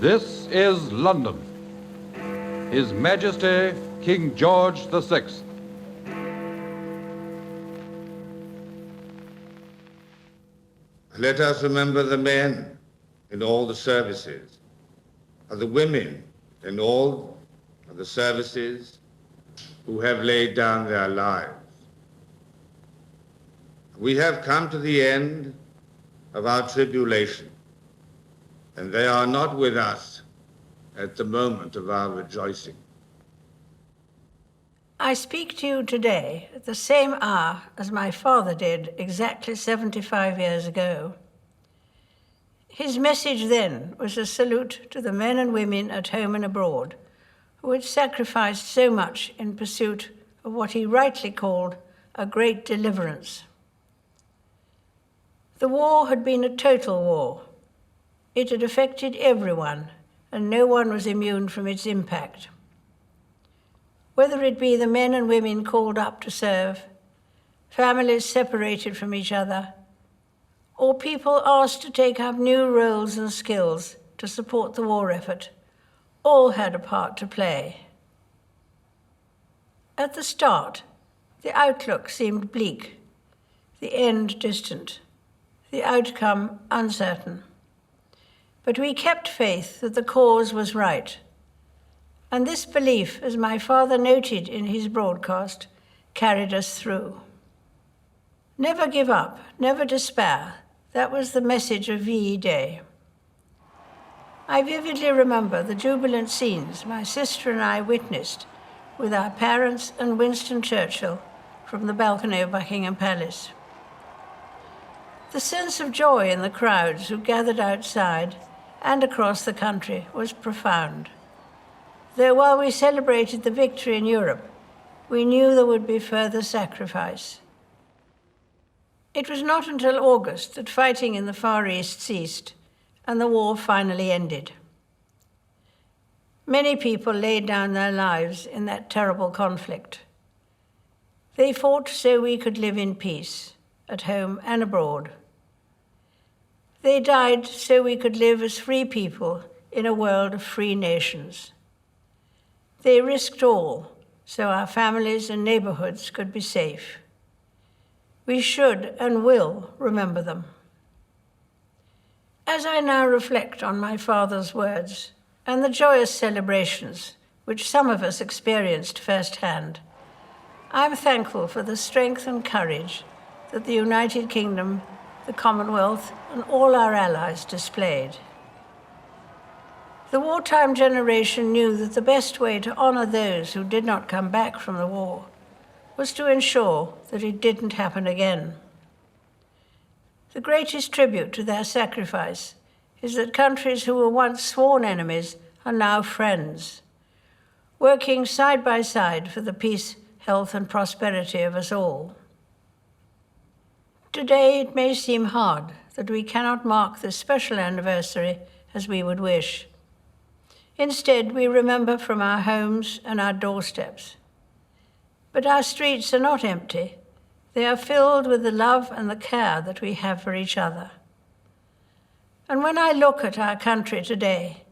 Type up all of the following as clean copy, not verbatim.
This is London. His Majesty King George VI. Let us remember the men in all the services, and the women in all of the services who have laid down their lives. We have come to the end of our tribulation, and they are not with us at the moment of our rejoicing. I speak to you today at the same hour as my father did exactly 75 years ago. His message then was a salute to the men and women at home and abroad who had sacrificed so much in pursuit of what he rightly called a great deliverance. The war had been a total war. It had affected everyone, and no one was immune from its impact. Whether it be the men and women called up to serve, families separated from each other, or people asked to take up new roles and skills to support the war effort, all had a part to play. At the start, the outlook seemed bleak, the end distant, the outcome uncertain. But we kept faith that the cause was right. And this belief, as my father noted in his broadcast, carried us through. Never give up, never despair. That was the message of VE Day. I vividly remember the jubilant scenes my sister and I witnessed with our parents and Winston Churchill from the balcony of Buckingham Palace. The sense of joy in the crowds who gathered outside and across the country was profound. Though while we celebrated the victory in Europe, we knew there would be further sacrifice. It was not until August that fighting in the Far East ceased and the war finally ended. Many people laid down their lives in that terrible conflict. They fought so we could live in peace, at home and abroad. They died so we could live as free people in a world of free nations. They risked all so our families and neighborhoods could be safe. We should and will remember them. As I now reflect on my father's words and the joyous celebrations which some of us experienced firsthand, I'm thankful for the strength and courage that the United Kingdom, the Commonwealth, and all our allies displayed. The wartime generation knew that the best way to honor those who did not come back from the war was to ensure that it didn't happen again. The greatest tribute to their sacrifice is that countries who were once sworn enemies are now friends, working side by side for the peace, health, and prosperity of us all. Today, it may seem hard that we cannot mark this special anniversary as we would wish. Instead, we remember from our homes and our doorsteps. But our streets are not empty. They are filled with the love and the care that we have for each other. And when I look at our country today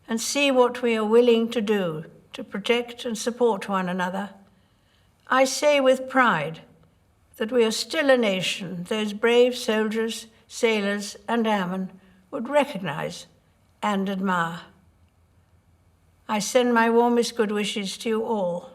and see what we are willing to do to protect and support one another, I say with pride that we are still a nation those brave soldiers, sailors, and airmen would recognize and admire. I send my warmest good wishes to you all.